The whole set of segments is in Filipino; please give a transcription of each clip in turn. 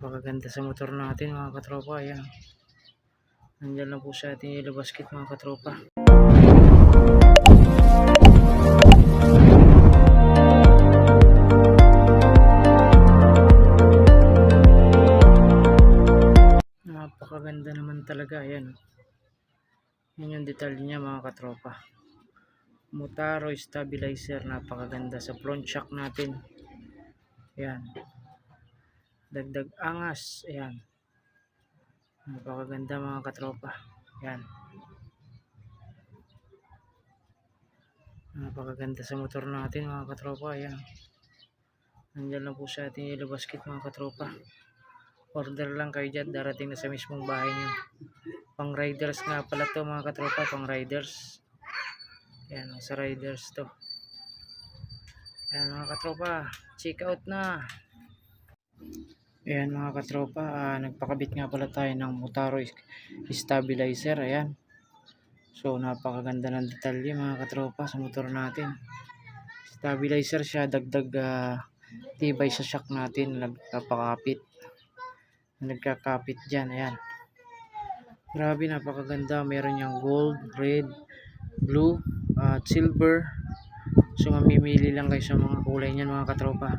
Napakaganda sa motor natin mga katropa. Ayan. Nandyan lang po sa ating yellow basket mga katropa. Napakaganda naman talaga. Ayan. Yan yung detalye niya mga katropa. Motaro stabilizer. Napakaganda sa front shock natin. Ayan. Dagdag angas. Ayan. Napakaganda mga katropa. Ayan. Napakaganda sa motor natin mga katropa. Ayan. Nandyan lang po sa ating yellow basket mga katropa. Order lang kayo dyan. Darating na sa mismong bahay nyo. Pang riders nga pala to mga katropa. Pang riders. Ayan. Sa riders to. Ayan mga katropa. Check out na. Ayan mga katropa. Nagpakabit nga pala tayo ng Motaro stabilizer. Ayan. So napakaganda ng detalye mga katropa sa motor natin. Stabilizer siya. Dagdag tibay sa shock natin. Nagkakapit dyan. Ayan. Grabe, napakaganda. Meron yung gold, red, blue, at silver. So mamimili lang kayo sa mga kulay niyan mga katropa.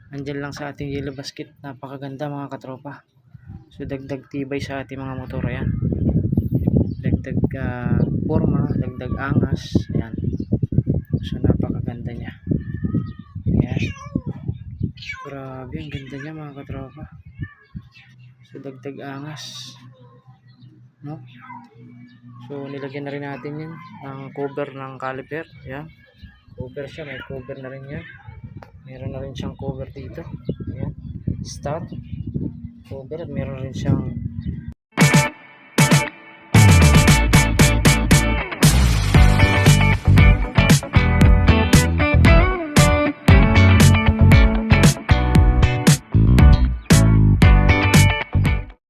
Andyan lang sa ating yellow basket. Napakaganda mga katropa. So dagdag tibay sa ating mga motor. Ayan. Dagdag forma, dagdag angas. Ayan. So napakaganda niya. Ayan. Grabe, ang ganda niya mga katropa. So dagdag angas, no? So nilagyan na rin natin yun ng cover ng caliper. Ayan. Cover siya, may cover na rin yan. Meron na rin siyang cover dito. Ayan. Start cover at meron rin siyang